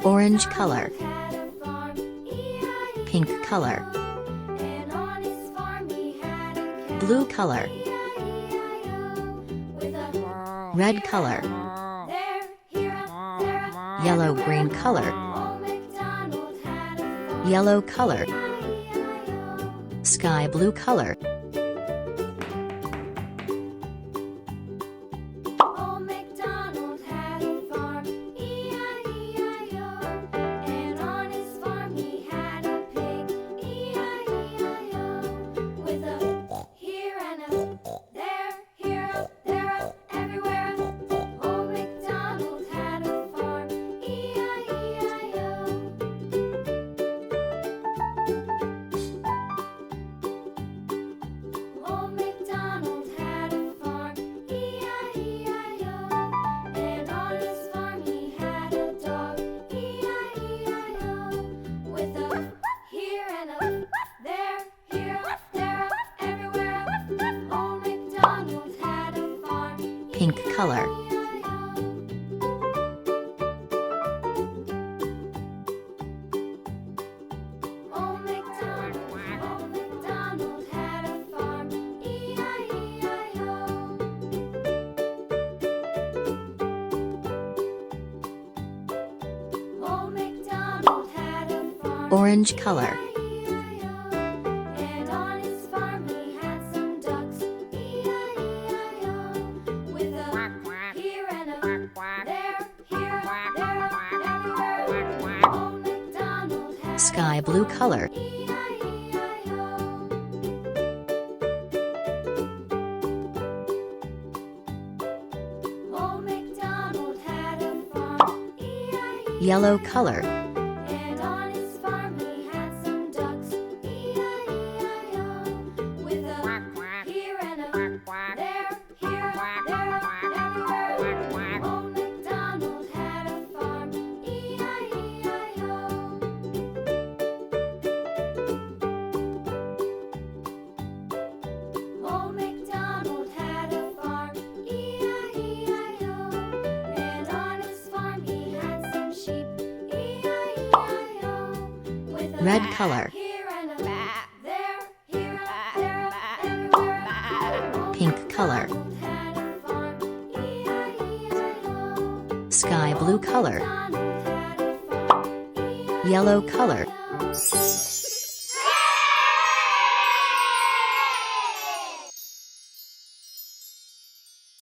Orange color. Pink color. Blue color. Red color. Yellow green color. Yellow color. Sky blue color. Old MacDonald had a farm, E-I-E-I-O. And on his farm he had a pig, E-I-E-I-O. With a here and a there, here up, there up, everywhere up. Old MacDonald had a farm, E-I-E-I-O. Old MacDonald had a farm, E-I-E-I-O. And on his farm he had a dog, E-I-E-I-O. With a here and a there, here up, there up, everywhere up. Old MacDonald had a farm, Pink color. Old MacDonald had a farm, E-I-E-I-O. Old MacDonald had a farm, Orange color. E-I-E-I-O. And on his farm he had some ducks, E-I-E-I-O. With a here and a there, here up, there up, everywhere. Old MacDonald had Sky blue color. E-I-E-I-O. Old MacDonald had a farm, E-I-E-I-O. Yellow color. And on his farm he had some ducks, E-I-E-I-O. With a here and a there, here up, there up, everywhere. Old MacDonald had a farm, E-I-E-I-O. Old MacDonald had a farm, E-I-E-I-O. And on his farm he had some sheep, E-I-E-I-O. With a Red color. here and a there, here up, there up, everywhere. Old Pink color. MacDonald had a farm, E-I-E-I-O. Sky blue color. MacDonald had a farm, Yellow color. E-I-E-I-O.